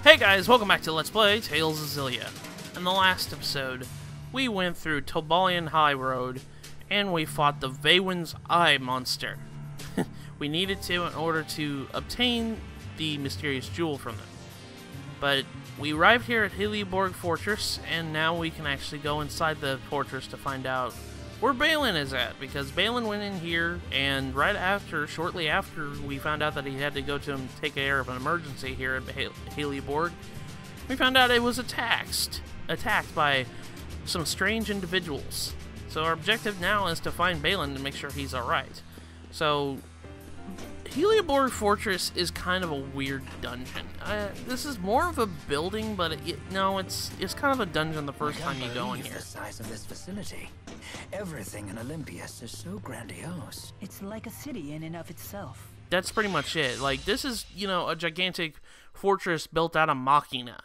Hey guys, welcome back to Let's Play Tales of Xillia. In the last episode, we went through Tobalian High Road, and we fought the Vaywin's Eye monster. We needed to in order to obtain the mysterious jewel from them. But we arrived here at Helioborg Fortress, and now we can actually go inside the fortress to find out where Balin is at, because Balin went in here, and shortly after we found out that he had to go to take care of an emergency here at Helioborg, we found out it was attacked by some strange individuals. So our objective now is to find Balin to make sure he's alright. So, Helioborg Fortress is kind of a weird dungeon. This is more of a building, but it's kind of a dungeon the first time you go in here. The size of this facility. Everything in Olympias is so grandiose. It's like a city in and of itself. That's pretty much it. Like, this is, a gigantic fortress built out of Machina.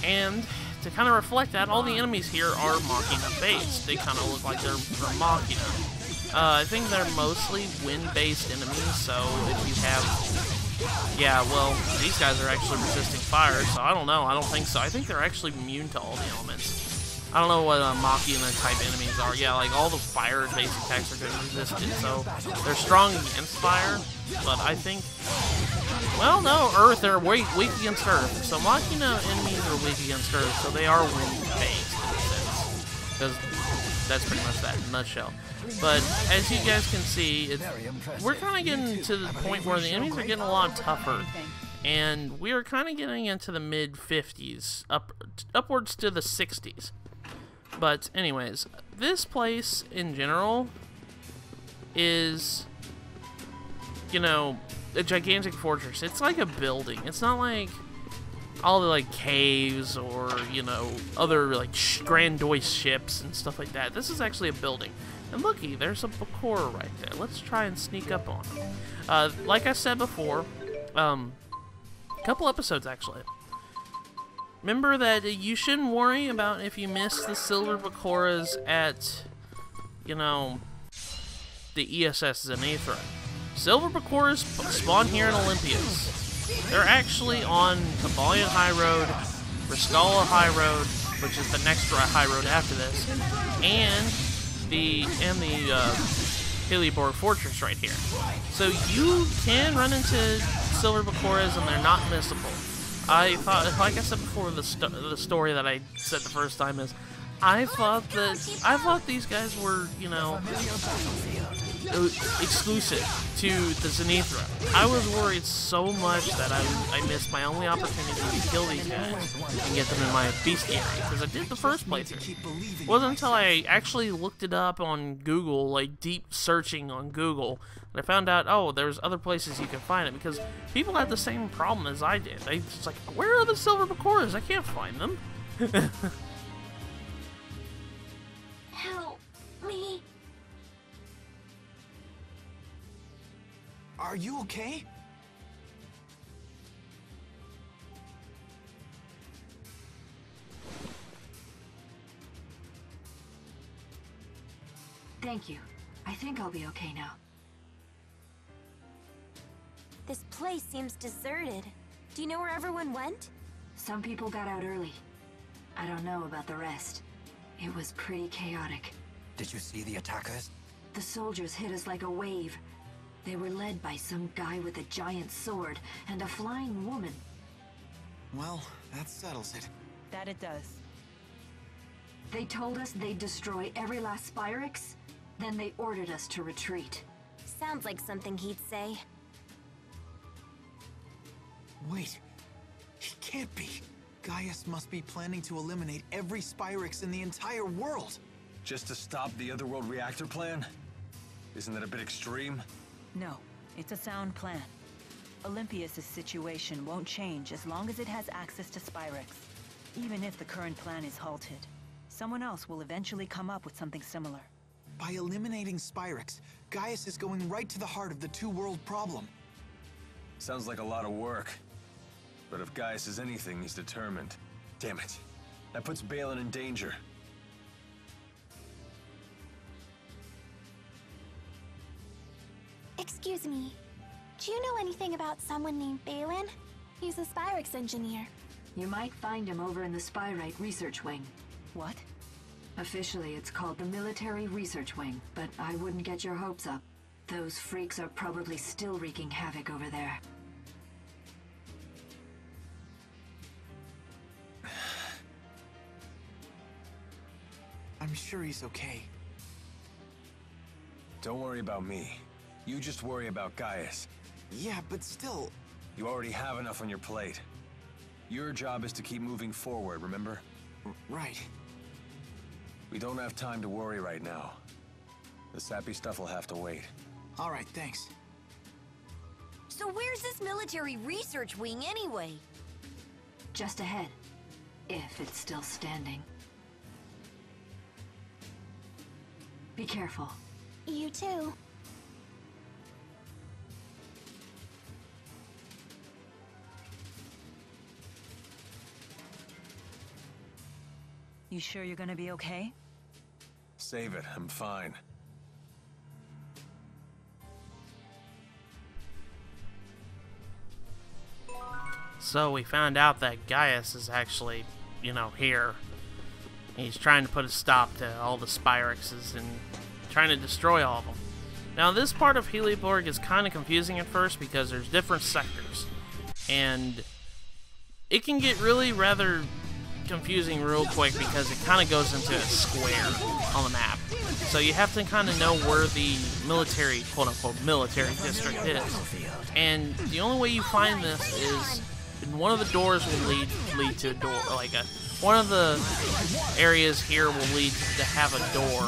And to kind of reflect that, all the enemies here are Machina based. They kind of look like they're from Machina. I think they're mostly wind-based enemies, so if you have... Yeah, well, these guys are actually resisting fire, so I don't know. I don't think so. I think they're actually immune to all the elements. I don't know what Machina-type enemies are. Yeah, like, all the fire-based attacks are good resistant, so they're strong against fire, but I think... Well, no, Earth, they're weak against Earth. So Machina enemies are weak against Earth, so they are wind-based, in a sense. Because that's pretty much that in a nutshell. But as you guys can see, we're kind of getting to the point where the enemies are getting a lot tougher, and we are kind of getting into the mid-50s, upwards to the 60s. But anyways, this place in general is, a gigantic fortress. It's like a building. It's not like all the caves or other grandiose ships and stuff like that. This is actually a building. And looky, there's a Bakura right there. Let's try and sneak up on him. Like I said before, a couple episodes actually. Remember that you shouldn't worry about if you miss the silver Bakuras at, the ESS Zenithra. Silver Bakuras spawn here in Olympias. They're actually on Tobalian High Road, Riskala High Road, which is the next high road after this, and the Helioborg Fortress right here. So you can run into silver Bakuras and they're not missable. I thought, like I said before, the story that I said the first time is, I thought these guys were, exclusive to the Zenithra. I was worried so much that I missed my only opportunity to kill these guys and get them in my bestiary, because I did the first playthrough. It wasn't until I actually looked it up on Google, deep searching on Google, that I found out, oh, there's other places you can find it, because people had the same problem as I did. They just where are the silver Bakuras? I can't find them. Help me. Are you okay? Thank you. I think I'll be okay now. This place seems deserted. Do you know where everyone went? Some people got out early. I don't know about the rest. It was pretty chaotic. Did you see the attackers? The soldiers hit us like a wave. They were led by some guy with a giant sword and a flying woman. Well, that settles it. That it does. They told us they'd destroy every last Spyrix, then they ordered us to retreat. Sounds like something he'd say. Wait, he can't be. Gaius must be planning to eliminate every Spyrix in the entire world. Just to stop the Otherworld reactor plan? Isn't that a bit extreme? No, it's a sound plan. Olympias' situation won't change as long as it has access to Spyrix. Even if the current plan is halted, someone else will eventually come up with something similar. By eliminating Spyrix, Gaius is going right to the heart of the two-world problem. Sounds like a lot of work. But if Gaius is anything, he's determined. Damn it. That puts Balin in danger. Excuse me. Do you know anything about someone named Balin? He's a Spyrex engineer. You might find him over in the Spyrite Research Wing. What? Officially, it's called the Military Research Wing, but I wouldn't get your hopes up. Those freaks are probably still wreaking havoc over there. I'm sure he's okay. Don't worry about me. You just worry about Gaius. Yeah, but still... You already have enough on your plate. Your job is to keep moving forward, remember? Right. We don't have time to worry right now. The sappy stuff will have to wait. All right, thanks. So where's this military research wing anyway? Just ahead. If it's still standing. Be careful. You too. You sure you're gonna be okay? Save it, I'm fine. So we found out that Gaius is actually, here. He's trying to put a stop to all the Spyrexes and trying to destroy all of them. Now this part of Helioborg is kind of confusing at first because there's different sectors. And it can get really rather confusing real quick because it kind of goes into a square on the map. So you have to kind of know where the military, quote-unquote, military district is. And the only way you find this is one of the doors will lead to a door, one of the areas here will lead to have a door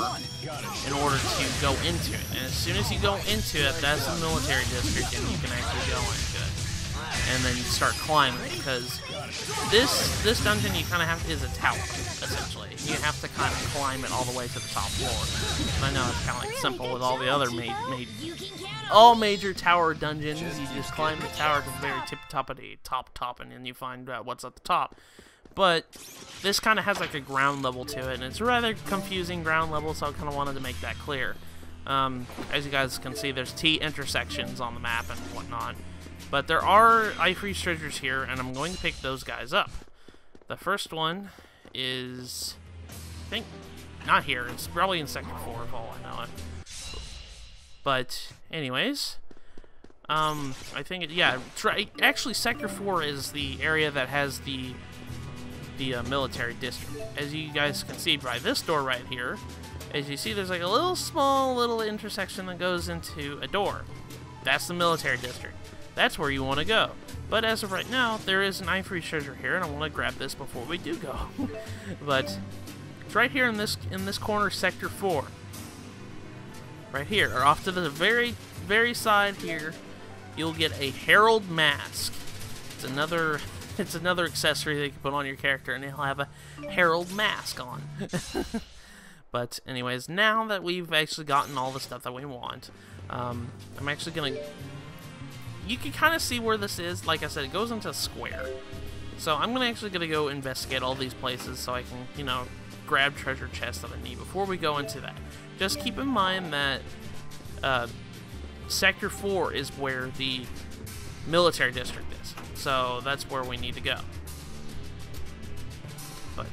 in order to go into it. And as soon as you go into it, that's the military district and you can actually go into it. And then you start climbing, because this dungeon you kind of have is a tower, essentially. You have to kind of climb it all the way to the top floor. I know it's kind of like simple with all the other all major tower dungeons. You just climb the tower to the very top of the top, and then you find out what's at the top. But this kind of has like a ground level to it, and it's a rather confusing ground level, so I kind of wanted to make that clear. As you guys can see, there's T intersections on the map and whatnot. But there are Ifreeze treasures here, and I'm going to pick those guys up. The first one is, I think, not here. It's probably in Sector 4, if all I know it. But, anyways, I think, actually, Sector 4 is the area that has the military district. As you guys can see by this door right here, as you see, there's like a small little intersection that goes into a door. That's the military district. That's where you want to go. But as of right now, there is an Ifreeze treasure here, and I want to grab this before we do go. But it's right here in this corner, Sector 4. Right here, or off to the very, very side here, you'll get a Herald mask. It's another accessory that you can put on your character, and it'll have a Herald mask on. But anyways, now that we've actually gotten all the stuff that we want, I'm actually gonna. You can kind of see where this is. Like I said, it goes into a square. So I'm actually going to go investigate all these places so I can, grab treasure chests that I need before we go into that. Just keep in mind that Sector 4 is where the military district is. So that's where we need to go. But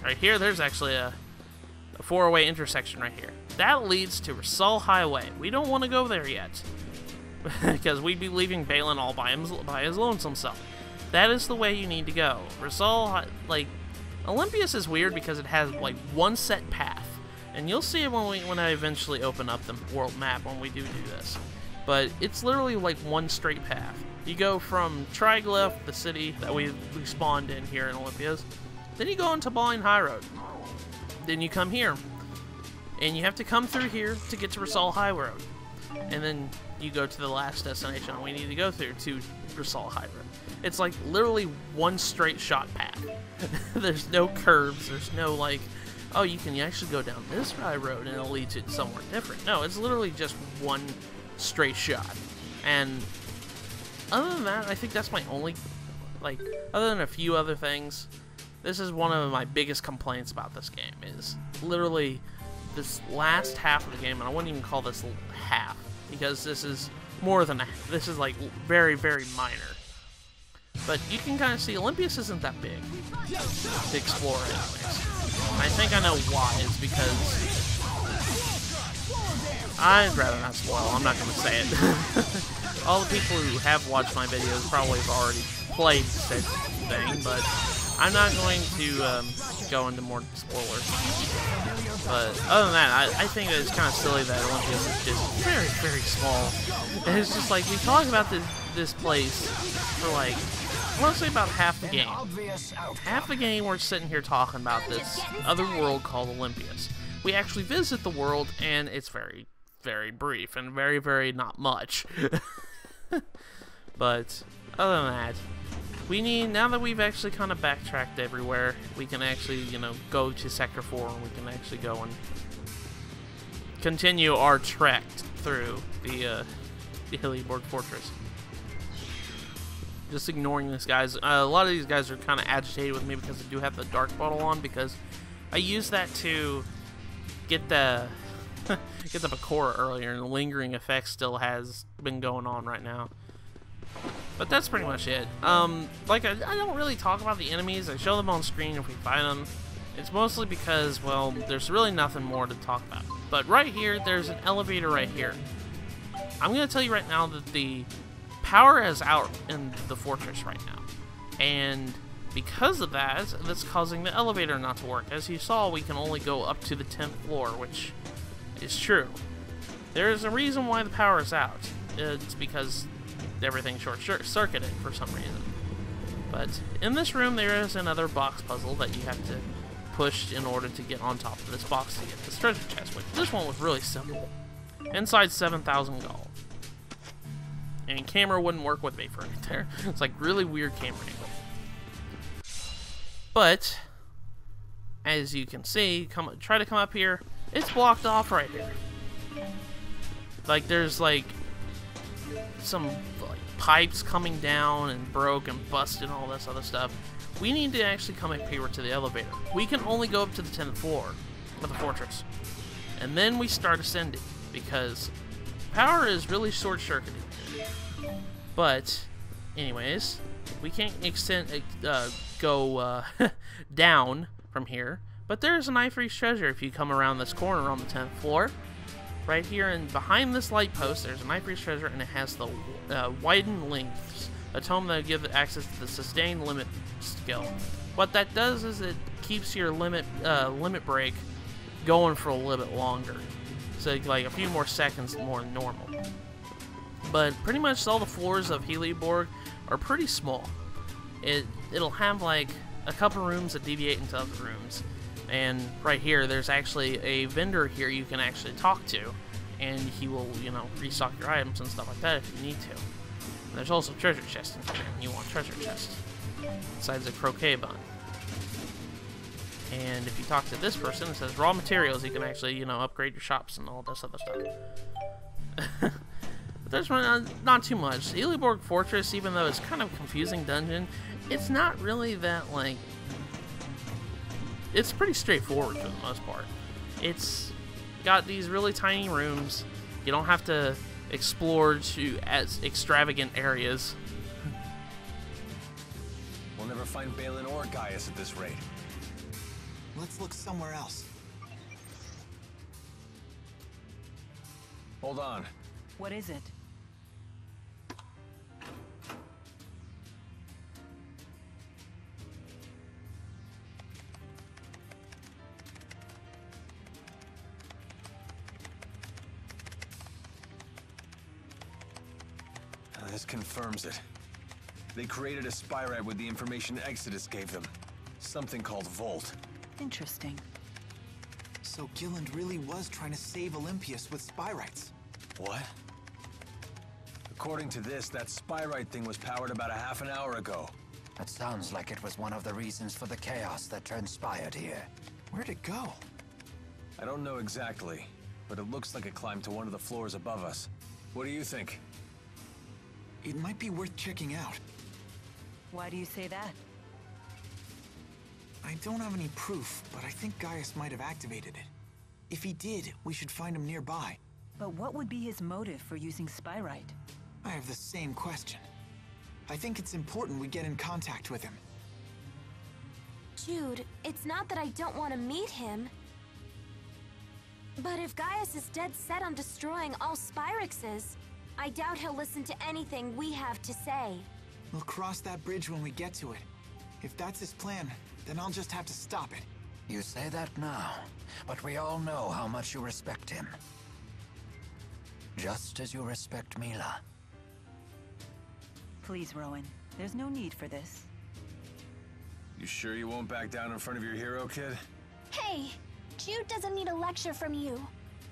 right here, there's actually a 4-way intersection right here. That leads to Rieze Highway. We don't want to go there yet. Because we'd be leaving Balin all by his lonesome self. That is the way you need to go. Rieze, Olympias is weird because it has one set path, and you'll see it when I eventually open up the world map when we do this. But it's literally one straight path. You go from Triglyph, the city that we spawned in here in Olympias, then you go into Balin High Road. Then you come here, and you have to come through here to get to Rieze High Road, and then you go to the last destination we need to go through, to Rieze High Road. It's literally one straight shot path. There's no curves, there's no oh, you can actually go down this high road and it'll lead you to somewhere different. No, it's literally just one straight shot. And other than that, I think that's my only, other than a few other things, this is one of my biggest complaints about this game, is literally this last half of the game, and I wouldn't even call this half, because this is more than this is very, very minor. But you can kind of see Olympius isn't that big to explore anyways. I think I know why. It's because... I'd rather not spoil. I'm not going to say it. All the people who have watched my videos probably have already played said thing, but I'm not going to go into more spoilers. But other than that, I think that it's kind of silly that Olympius is just very, very small. And it's just like, we talk about this place for like, I want to say about half the game. Half the game we're sitting here talking about this other world called Olympius. We actually visit the world, and it's very, very brief and very, very not much. But other than that, we need, now that we've actually kind of backtracked everywhere, we can actually, you know, go to Sector 4 and we can actually go and continue our trek through the Helioborg Fortress. Just ignoring this, guys. A lot of these guys are kind of agitated with me because I do have the dark bottle on, because I used that to get the get the Bakura earlier, and the lingering effect still has been going on right now. But that's pretty much it. Like, I don't really talk about the enemies. I show them on screen if we find them. It's mostly because, well, there's really nothing more to talk about. But right here, there's an elevator right here. I'm going to tell you right now that the power is out in the fortress right now. And because of that, that's causing the elevator not to work. As you saw, we can only go up to the 10th floor, which is true. There's a reason why the power is out. It's because everything short-circuited for some reason. But in this room, there is another box puzzle that you have to push in order to get on top of this box to get this treasure chest. Which this one was really simple. Inside 7,000 gold. And camera wouldn't work with me for it there. It's like really weird camera angle. But as you can see, try to come up here. It's blocked off right here. Like there's like some like pipes coming down and broke and busted and all this other stuff. We need to actually come up here to the elevator. We can only go up to the 10th floor of the fortress. And then we start ascending because power is really short-circuited. But anyways, we can't go down from here. But there's a Knife-Reach treasure if you come around this corner on the 10th floor. Right here and behind this light post, there's a Knife-Reach treasure, and it has the widened lengths, a tome that will give access to the sustained limit skill. What that does is it keeps your limit break going for a little bit longer, so like a few more seconds more than normal. But pretty much all the floors of Helioborg are pretty small. It'll have like a couple rooms that deviate into other rooms. And right here, there's actually a vendor here you can actually talk to, and he will, you know, restock your items and stuff like that if you need to. And there's also treasure chests in here, and you want treasure chests. Besides a croquet bun. And if you talk to this person, it says raw materials, you can actually, you know, upgrade your shops and all this other stuff. But there's not too much. Helioborg Fortress, even though it's kind of a confusing dungeon, it's not really that, like... It's pretty straightforward for the most part. It's got these really tiny rooms. You don't have to explore to as extravagant areas. We'll never find Balin or Gaius at this rate. Let's look somewhere else. Hold on. What is it? This confirms it. They created a spyrite with the information Exodus gave them. Something called Volt. Interesting. So Gilland really was trying to save Olympius with spyrites. What? According to this, that spyrite thing was powered about a half an hour ago. That sounds like it was one of the reasons for the chaos that transpired here. Where'd it go? I don't know exactly, but it looks like it climbed to one of the floors above us. What do you think? It might be worth checking out. Why do you say that? I don't have any proof, but I think Gaius might have activated it. If he did, we should find him nearby. But what would be his motive for using spyrite? I have the same question. I think it's important we get in contact with him. Jude, it's not that I don't want to meet him. But if Gaius is dead set on destroying all Spyrexes, I doubt he'll listen to anything we have to say. We'll cross that bridge when we get to it. If that's his plan, then I'll just have to stop it. You say that now, but we all know how much you respect him. Just as you respect Mila. Please, Rowan. There's no need for this. You sure you won't back down in front of your hero, kid? Hey, Jude doesn't need a lecture from you.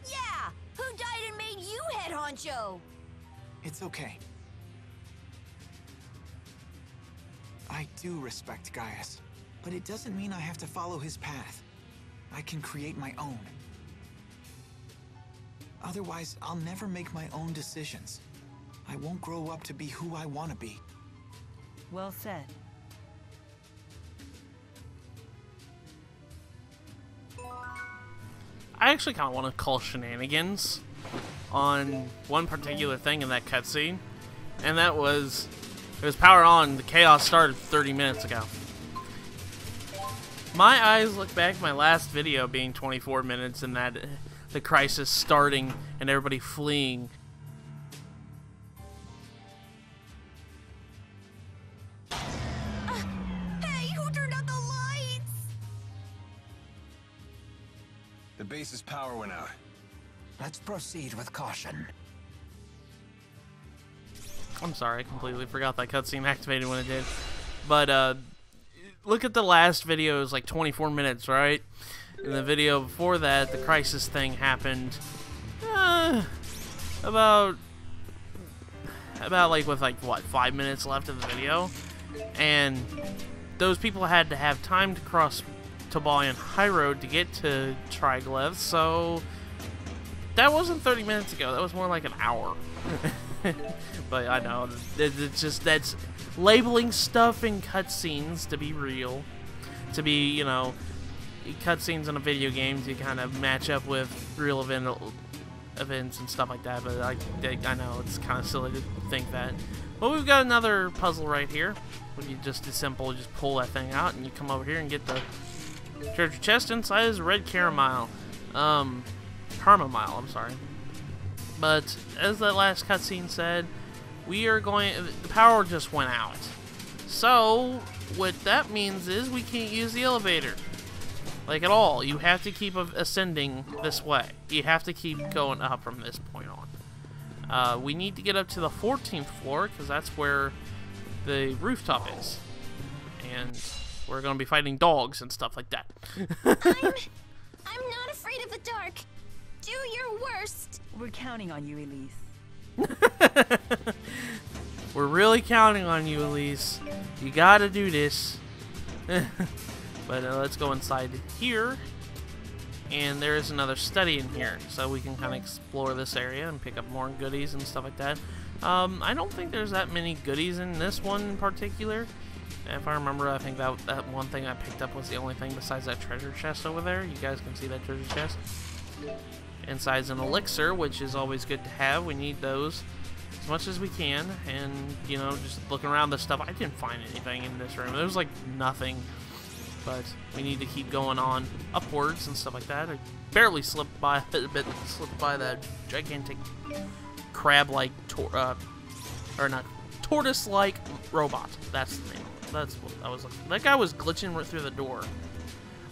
Yeah! Who died and made you head honcho? It's okay. I do respect Gaius, but it doesn't mean I have to follow his path. I can create my own. Otherwise, I'll never make my own decisions. I won't grow up to be who I want to be. Well said. I actually kind of want to call shenanigans on one particular thing in that cutscene, and that was, it was power on, the chaos started 30 minutes ago. My eyes look back at my last video being 24 minutes and that the crisis starting and everybody fleeing. Hey, who turned out the lights? The base's power went out. Let's proceed with caution. I'm sorry, I completely forgot that cutscene activated when it did. But, look at the last video, it was like 24 minutes, right? In the video before that, the crisis thing happened, about like, with like, what, 5 minutes left of the video? And those people had to have time to cross Tobalian High Road to get to Triglyph, so that wasn't 30 minutes ago, that was more like an hour. But I know, it's just, that's labeling stuff in cutscenes to be real, to be, you know, cutscenes in a video game to kind of match up with real events and stuff like that, but I know it's kind of silly to think that. But we've got another puzzle right here, where you just just pull that thing out and you come over here and get the treasure chest. Inside is red caramel, I'm sorry. But as that last cutscene said, we are going, the power just went out. So what that means is we can't use the elevator. Like at all. You have to keep ascending this way. You have to keep going up from this point on. We need to get up to the 14th floor because that's where the rooftop is. And we're going to be fighting dogs and stuff like that. I'm not afraid of the dark. Do your worst. We're counting on you, Elise. We're really counting on you, Elise. You gotta do this. But let's go inside here. And there is another study in here. So we can kind of explore this area and pick up more goodies and stuff like that. I don't think there's that many goodies in this one in particular. If I remember, I think that one thing I picked up was the only thing besides that treasure chest over there. You guys can see that treasure chest. Inside's an elixir, which is always good to have. We need those as much as we can. And, you know, just looking around this stuff, I didn't find anything in this room. There was, like, nothing. But we need to keep going on upwards and stuff like that. I barely slipped by that gigantic crab-like, or not, tortoise-like robot. That's the name. That's what I was looking for. That guy was glitching right through the door.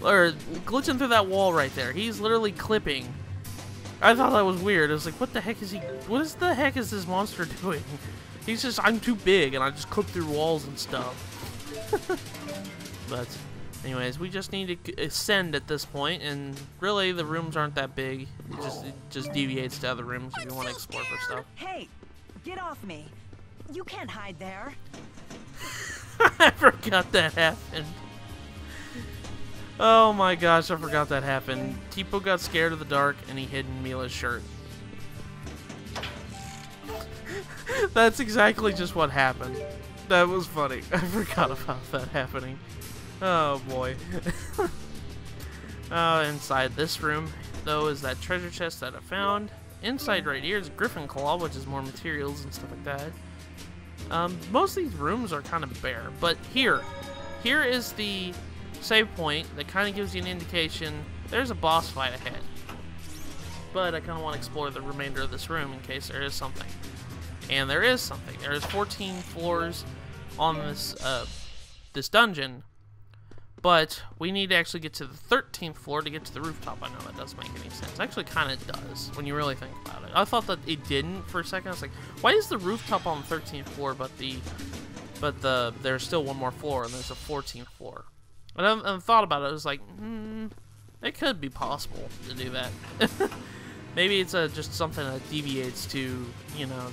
Or glitching through that wall right there. He's literally clipping. I thought that was weird. I was like, what the heck is he... What the heck is this monster doing? He's just... I'm too big, and I just clip through walls and stuff. But, anyways, we just need to ascend at this point, and really, the rooms aren't that big. It just deviates to other rooms if you want to explore for stuff. Hey, get off me. You can't hide there. I forgot that happened. Oh my gosh, I forgot that happened. Tipo got scared of the dark and he hid in Mila's shirt. That's exactly just what happened. That was funny. I forgot about that happening. Oh boy. Inside this room, though, is that treasure chest that I found. Inside right here is Griffin Claw, which is more materials and stuff like that. Most of these rooms are kind of bare, but here is the save point that kind of gives you an indication there's a boss fight ahead. But I kind of want to explore the remainder of this room in case there is something. And there is something. There is 14 floors on this this dungeon, but we need to actually get to the 13th floor to get to the rooftop. I know that doesn't make any sense. Actually, kind of does when you really think about it. I thought that it didn't for a second. I was like, why is the rooftop on the 13th floor, but there's still one more floor and there's a 14th floor? And I thought about it. I was like, it could be possible to do that. Maybe it's just something that deviates to, you know,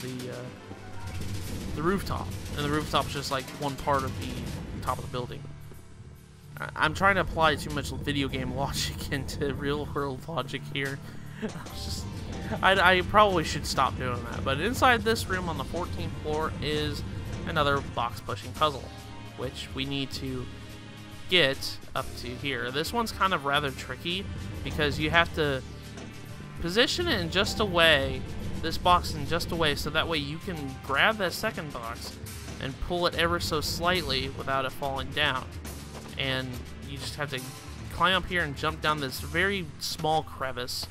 the rooftop, and the rooftop's just like one part of the top of the building. I'm trying to apply too much video game logic into real world logic here. I probably should stop doing that. But inside this room on the 14th floor is another box pushing puzzle, which we need to get up to here. This one's kind of rather tricky because you have to position it in just a way, this box in just a way, so that way you can grab that second box and pull it ever so slightly without it falling down. And you just have to climb up here and jump down this very small crevice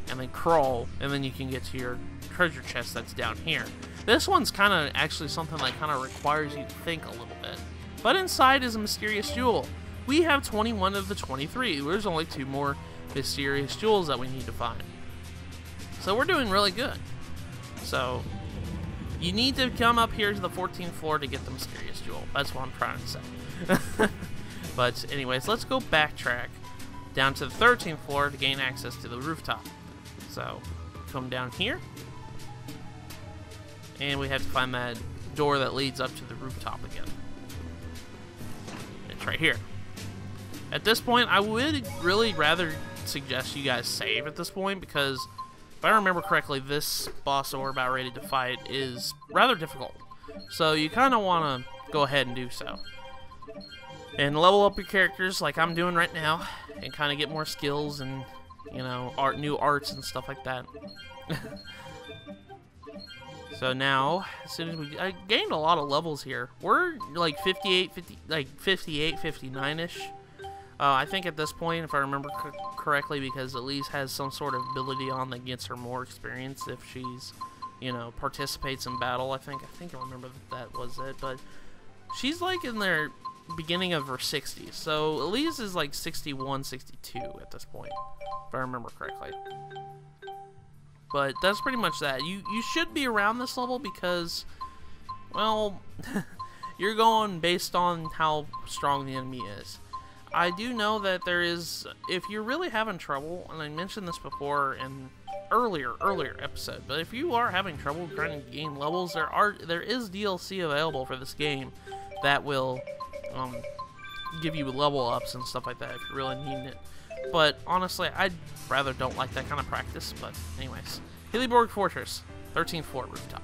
and then crawl, and then you can get to your treasure chest that's down here. This one's kind of actually something that kind of requires you to think a little bit. But inside is a mysterious jewel. We have 21 of the 23. There's only 2 more mysterious jewels that we need to find. So we're doing really good. So you need to come up here to the 14th floor to get the mysterious jewel. That's what I'm trying to say. But anyways, let's go backtrack down to the 13th floor to gain access to the rooftop. So come down here, and we have to find that door that leads up to the rooftop again. It's right here. At this point, I would really rather suggest you guys save at this point, because if I remember correctly, this boss that we're about ready to fight is rather difficult. So you kind of want to go ahead and do so. And level up your characters like I'm doing right now, and kind of get more skills and, you know, new arts and stuff like that. So now, as soon as I gained a lot of levels here. We're like 58, 59-ish. I think at this point, if I remember correctly, because Elise has some sort of ability on that gets her more experience if she's, you know, participates in battle. I think I remember that was it. But she's like in their beginning of her 60s. So Elise is like 61, 62 at this point, if I remember correctly. But that's pretty much that. You should be around this level because, well, you're going based on how strong the enemy is. I do know that there is, if you're really having trouble, and I mentioned this before in earlier episode, but if you are having trouble trying to gain levels, there is DLC available for this game that will give you level ups and stuff like that if you're really needing it. But honestly, I'd rather don't like that kind of practice. But anyways, Helioborg Fortress, 13th floor rooftop.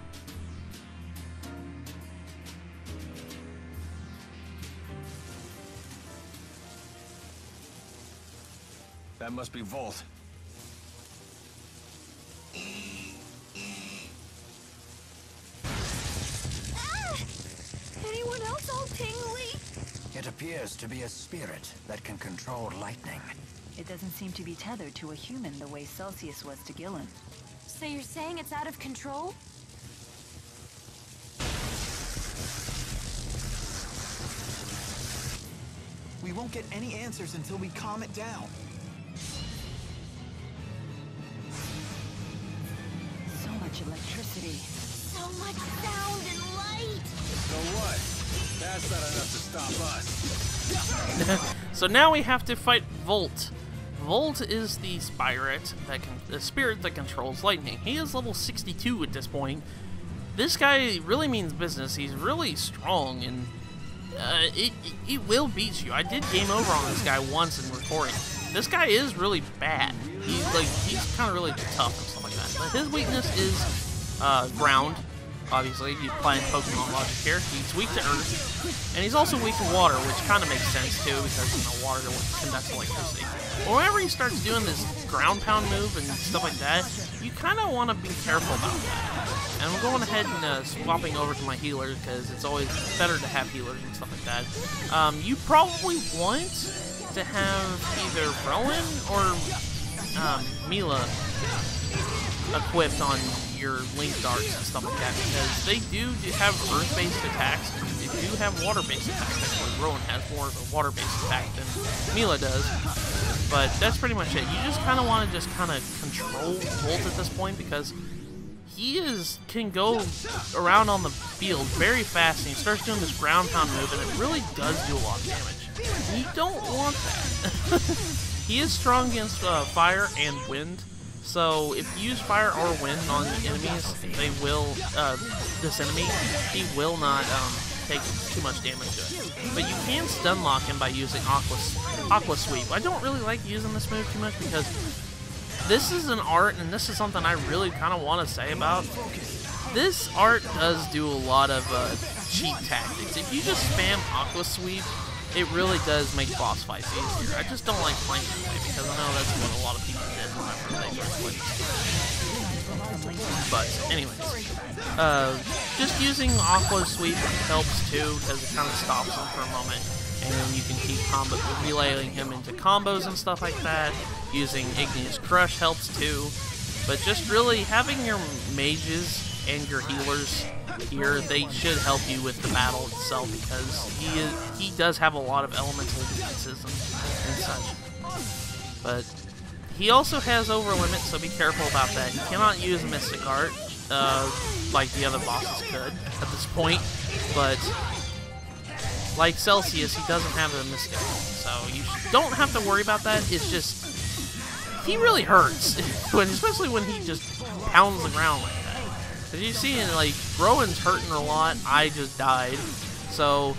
That must be Volt. Anyone else all tingly? It appears to be a spirit that can control lightning. It doesn't seem to be tethered to a human the way Celsius was to Gillen. So you're saying it's out of control? We won't get any answers until we calm it down. So much electricity. So much sound and light! So what? That's not enough to stop us. So now we have to fight Volt. Volt is the spirit that controls lightning. He is level 62 at this point. This guy really means business. He's really strong, and it will beat you. I did game over on this guy once in recording. This guy is really bad. He's kind of really tough and stuff like that. But his weakness is ground, Obviously, you applying Pokemon logic here. He's weak to Earth, and he's also weak to water, which kind of makes sense too, because water conducts electricity. But whenever he starts doing this ground pound move and stuff like that, you kind of want to be careful about that. And I'm going ahead and swapping over to my healer, because it's always better to have healers and stuff like that. You probably want to have either Rowan or Mila equipped on your Link darts and stuff like that, because they do have earth-based attacks, and they do have water-based attacks. Actually, Rowan has more of a water-based attack than Mila does, but that's pretty much it. You just kind of want to just kind of control Volt at this point, because he can go around on the field very fast, and he starts doing this ground pound move, and it really does do a lot of damage. And you don't want that. He is strong against fire and wind, so if you use fire or wind on the enemies, they will, this enemy, he will not take too much damage to it. But you can stun lock him by using Aqua Sweep. I don't really like using this move too much, because this is an art, and this is something I really kind of want to say about. This art does do a lot of cheat tactics. If you just spam Aqua Sweep, it really does make boss fights easier. I just don't like playing that way, because I know that's what a lot of people did whenever they first played. But anyways, just using Aqua Sweep helps too, because it kind of stops him for a moment, and you can keep relaying him into combos and stuff like that. Using Igneous Crush helps too, but just really having your mages and your healers here, they should help you with the battle itself, because he does have a lot of elemental weaknesses and such. But he also has over limit, so be careful about that. He cannot use Mystic Art like the other bosses could at this point, but like Celsius, he doesn't have a Mystic Art, so you don't have to worry about that. It's just, he really hurts, especially when he just pounds the ground like that. As you see, like, Rowan's hurting a lot. I just died, so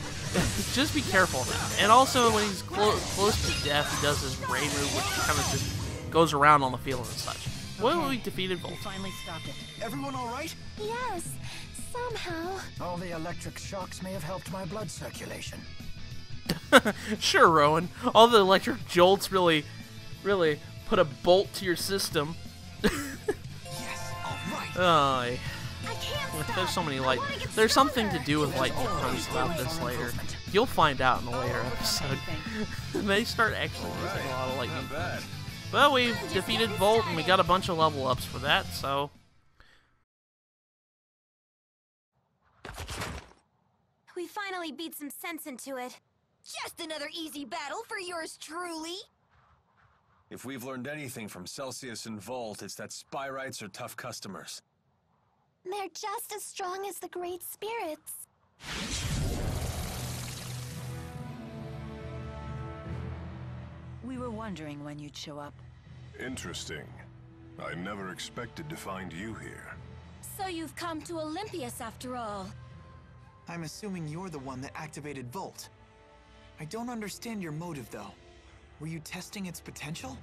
just be careful of that. And also, when he's close to death, he does this ray move, which kind of just goes around on the field and such. Well, we defeated Volt. Finally stopped it. Everyone all right? Yes, somehow. All the electric shocks may have helped my blood circulation. Sure, Rowan. All the electric jolts really put a bolt to your system. Yes, all right. Oh, I can't stop. there's so many I wanna get there's something to stronger. do with lightning posts about this later. You'll find out in a later episode. They start actually using a lot of lightning. Not bad. But we've defeated Volt, and we got a bunch of level ups for that, so. We finally beat some sense into it. Just another easy battle for yours truly. If we've learned anything from Celsius and Volt, it's that Spyrites are tough customers. They're just as strong as the Great Spirits. We were wondering when you'd show up. Interesting. I never expected to find you here. So you've come to Olympias after all. I'm assuming you're the one that activated Volt. I don't understand your motive, though. Were you testing its potential?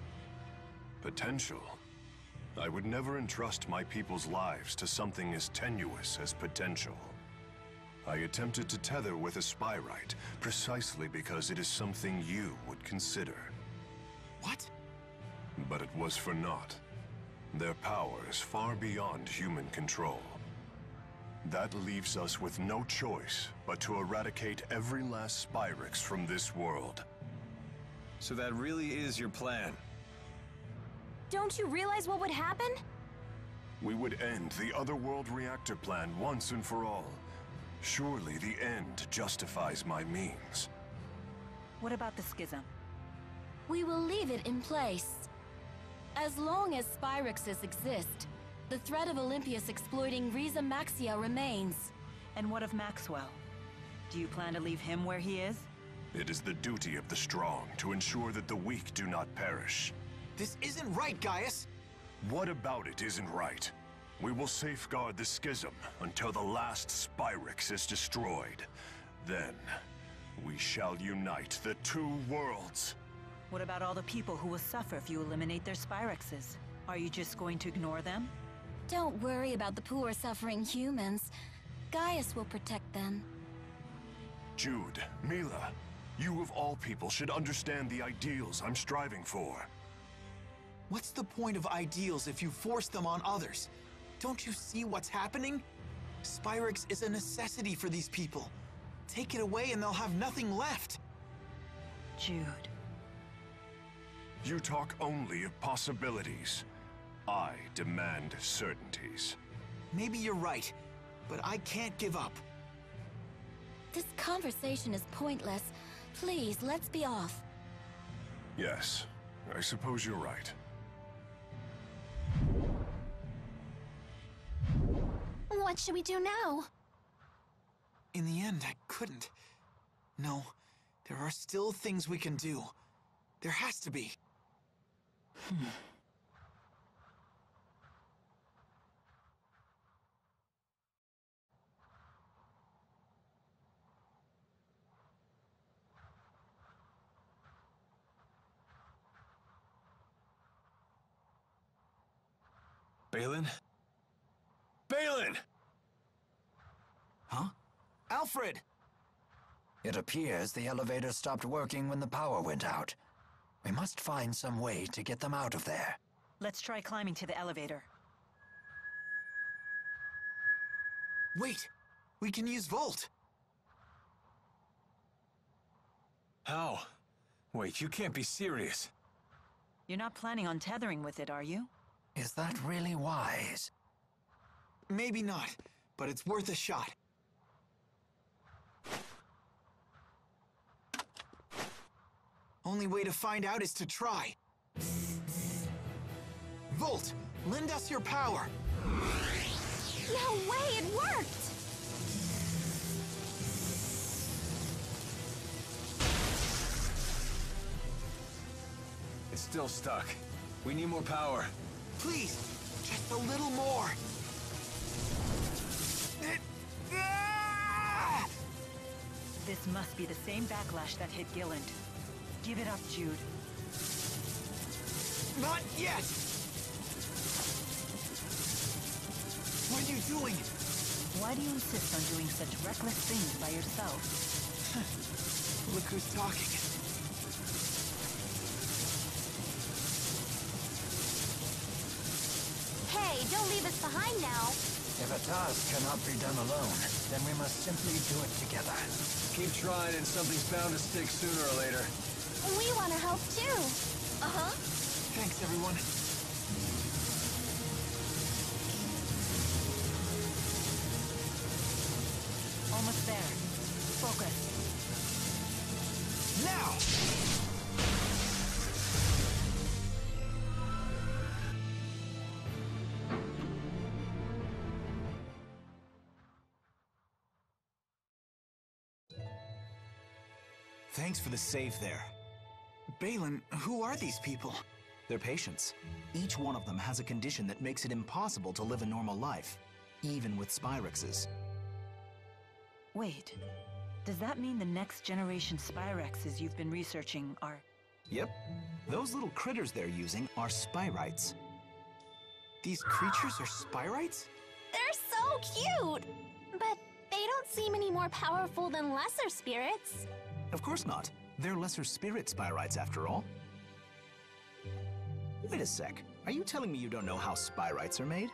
Potential? I would never entrust my people's lives to something as tenuous as potential. I attempted to tether with a Spyrite, precisely because it is something you would consider. What? But it was for naught. Their power is far beyond human control. That leaves us with no choice but to eradicate every last Spyrix from this world. So that really is your plan? Don't you realize what would happen? We would end the Otherworld reactor plan once and for all. Surely the end justifies my means. What about the schism? We will leave it in place. As long as Spyrixes exist, the threat of Olympias exploiting Rieze Maxia remains. And what of Maxwell? Do you plan to leave him where he is? It is the duty of the strong to ensure that the weak do not perish. This isn't right, Gaius! What about it isn't right? We will safeguard the schism until the last Spyrix is destroyed. Then, we shall unite the two worlds. What about all the people who will suffer if you eliminate their Spyrixes? Are you just going to ignore them? Don't worry about the poor suffering humans. Gaius will protect then. Jude, Mila, you of all people should understand the ideals I'm striving for. What's the point of ideals if you force them on others? Don't you see what's happening? Spyrix is a necessity for these people. Take it away and they'll have nothing left. Jude. You talk only of possibilities. I demand certainties. Maybe you're right, but I can't give up. This conversation is pointless. Please, let's be off. Yes, I suppose you're right. What should we do now? In the end, I couldn't. No, there are still things we can do. There has to be. Balin? Balin! Huh? Alfred! It appears the elevator stopped working when the power went out. We must find some way to get them out of there. Let's try climbing to the elevator. Wait! We can use Volt! How? Wait, you can't be serious. You're not planning on tethering with it, are you? Is that really wise? Maybe not, but it's worth a shot. Only way to find out is to try. Volt, lend us your power. No way, it worked! It's still stuck. We need more power. Please, just a little more. This must be the same backlash that hit Gilland. Give it up, Jude. Not yet! What are you doing? Why do you insist on doing such reckless things by yourself? Look who's talking. Hey, don't leave us behind now. If a task cannot be done alone, then we must simply do it together. Keep trying and something's bound to stick sooner or later. We want to help too. Uh-huh. Thanks, everyone. Almost there. Focus. Now! Thanks for the save there. Balin, who are these people? They're patients. Each one of them has a condition that makes it impossible to live a normal life, even with Spyrexes. Wait. Does that mean the next generation Spyrexes you've been researching are... Yep. Those little critters they're using are Spyrites. These creatures are Spyrites? They're so cute! But they don't seem any more powerful than lesser spirits. Of course not. They're lesser spirit Spyrites after all. Wait a sec. Are you telling me you don't know how Spyrites are made?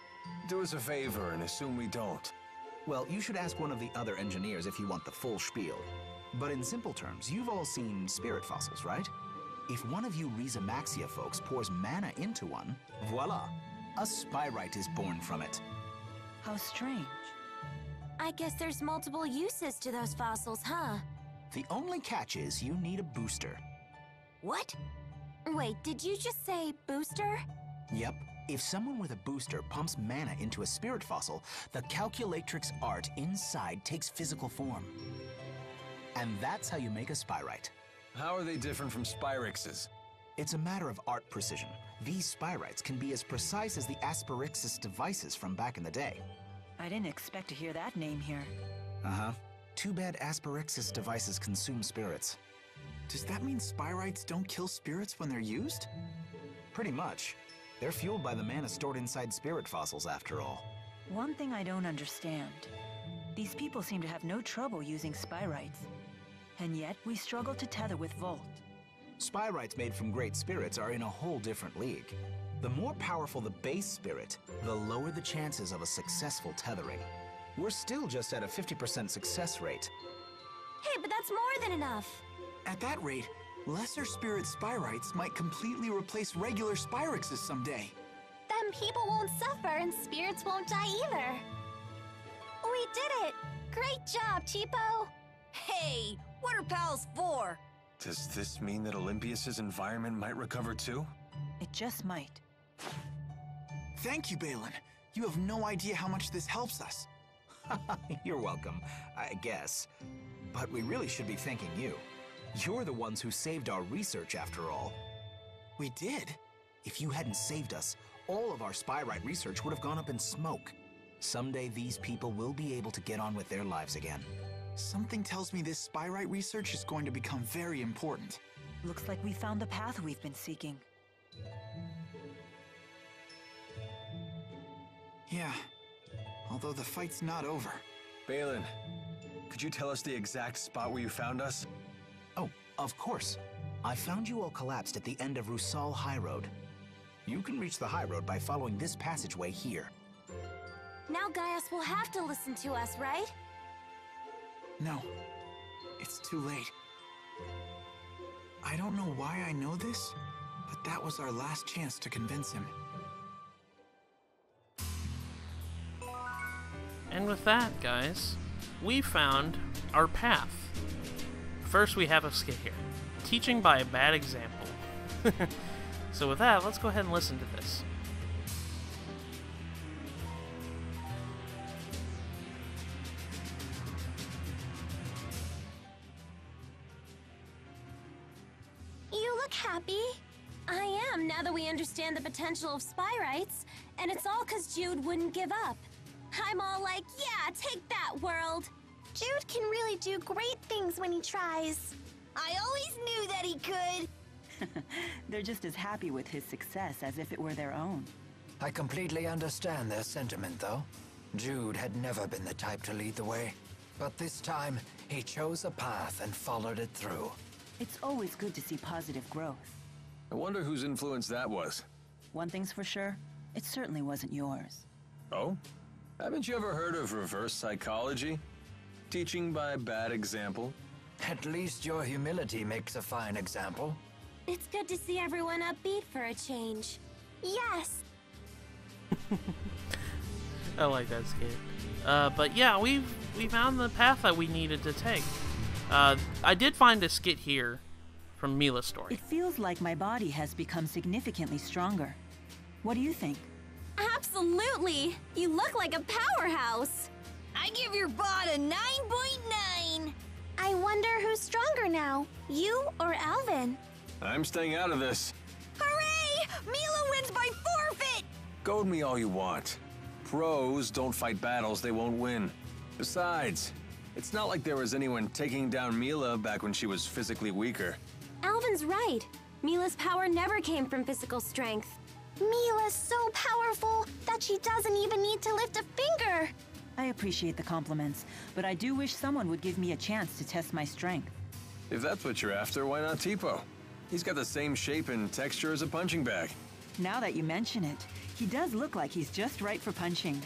Do us a favor and assume we don't. Well, you should ask one of the other engineers if you want the full spiel. But in simple terms, you've all seen spirit fossils, right? If one of you Rieze Maxia folks pours mana into one, voila! A Spyrite is born from it. How strange. I guess there's multiple uses to those fossils, huh? The only catch is you need a booster. What? Wait, did you just say booster? Yep. If someone with a booster pumps mana into a spirit fossil, the calculatrix art inside takes physical form. And that's how you make a Spyrite. How are they different from Spyrixes? It's a matter of art precision. These Spyrites can be as precise as the Asperixis devices from back in the day. I didn't expect to hear that name here. Uh-huh. Too bad Asperixis devices consume spirits. Does that mean Spyrites don't kill spirits when they're used? Pretty much. They're fueled by the mana stored inside spirit fossils, after all. One thing I don't understand. These people seem to have no trouble using spyrites. And yet, we struggle to tether with Volt. Spyrites made from great spirits are in a whole different league. The more powerful the base spirit, the lower the chances of a successful tethering. We're still just at a 50% success rate. Hey, but that's more than enough. At that rate, lesser spirit Spyrites might completely replace regular Spyrexes someday. Then people won't suffer and spirits won't die either. We did it! Great job, Tipo! Hey, what are pals for? Does this mean that Olympias's environment might recover too? It just might. Thank you, Balin. You have no idea how much this helps us. You're welcome, I guess. But we really should be thanking you. You're the ones who saved our research, after all. We did? If you hadn't saved us, all of our Spyrite research would have gone up in smoke. Someday these people will be able to get on with their lives again. Something tells me this Spyrite research is going to become very important. Looks like we found the path we've been seeking. Yeah, although the fight's not over. Balin, could you tell us the exact spot where you found us? Oh, of course. I found you all collapsed at the end of Rusal High Road. You can reach the High Road by following this passageway here. Now Gaius will have to listen to us, right? No, it's too late. I don't know why I know this, but that was our last chance to convince him. And with that, guys, we found our path. First, we have a skit here. Teaching by a bad example. So with that, let's go ahead and listen to this. You look happy. I am, now that we understand the potential of Spyrites, and it's all 'cause Jude wouldn't give up. I'm all like, yeah, take that, world. Jude can really do great things when he tries. I always knew that he could. They're just as happy with his success as if it were their own. I completely understand their sentiment, though. Jude had never been the type to lead the way. But this time, he chose a path and followed it through. It's always good to see positive growth. I wonder whose influence that was. One thing's for sure, it certainly wasn't yours. Oh? Haven't you ever heard of reverse psychology? Teaching by bad example? At least your humility makes a fine example. It's good to see everyone upbeat for a change. Yes! I like that skit. But yeah, we found the path that we needed to take. I did find a skit here from Mila's story. It feels like my body has become significantly stronger. What do you think? Absolutely! You look like a powerhouse! I give your bod a 9.9! I wonder who's stronger now, you or Alvin? I'm staying out of this. Hooray! Mila wins by forfeit! Goad me all you want. Pros don't fight battles they won't win. Besides, it's not like there was anyone taking down Mila back when she was physically weaker. Alvin's right. Mila's power never came from physical strength. Mila's so powerful that she doesn't even need to lift a finger. I appreciate the compliments, but I do wish someone would give me a chance to test my strength. If that's what you're after, why not Tipo? He's got the same shape and texture as a punching bag. Now that you mention it, he does look like he's just right for punching.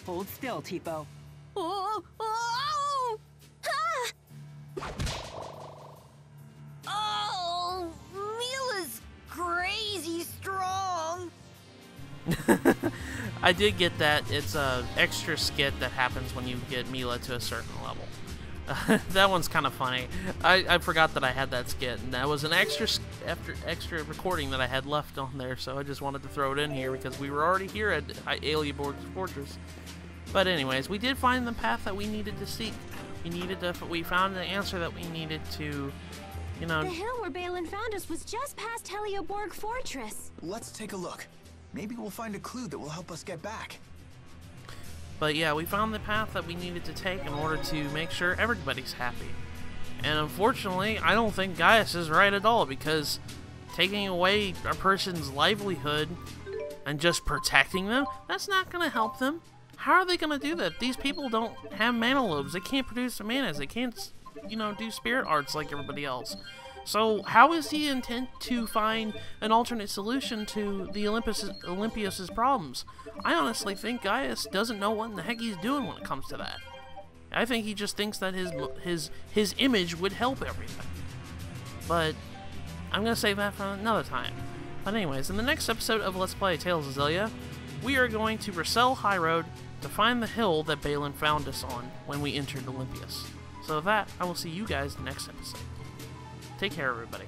Hold still, Tipo. Oh! Oh! Ah! Oh! Mila's crazy strong! I did get that. It's a extra skit that happens when you get Mila to a certain level. That one's kind of funny. I forgot that I had that skit, and that was an extra recording that I had left on there, so I just wanted to throw it in here because we were already here at Helioborg Fortress. But anyways, we did find the path that we needed to seek. We found the answer that we needed to, you know... The hill where Balin found us was just past Helioborg Fortress. Let's take a look. Maybe we'll find a clue that will help us get back. But yeah, we found the path that we needed to take in order to make sure everybody's happy. And unfortunately, I don't think Gaius is right at all, because taking away a person's livelihood and just protecting them, that's not going to help them. How are they going to do that? These people don't have mana lobes. They can't produce the manas. They can't, you know, do spirit arts like everybody else. So how is he intent to find an alternate solution to the Olympius's problems? I honestly think Gaius doesn't know what in the heck he's doing when it comes to that. I think he just thinks that his image would help everything. But I'm going to save that for another time. But anyways, in the next episode of Let's Play Tales of Xillia, we are going to Rieze High Road to find the hill that Balin found us on when we entered Olympius. So with that, I will see you guys next episode. Take care, everybody.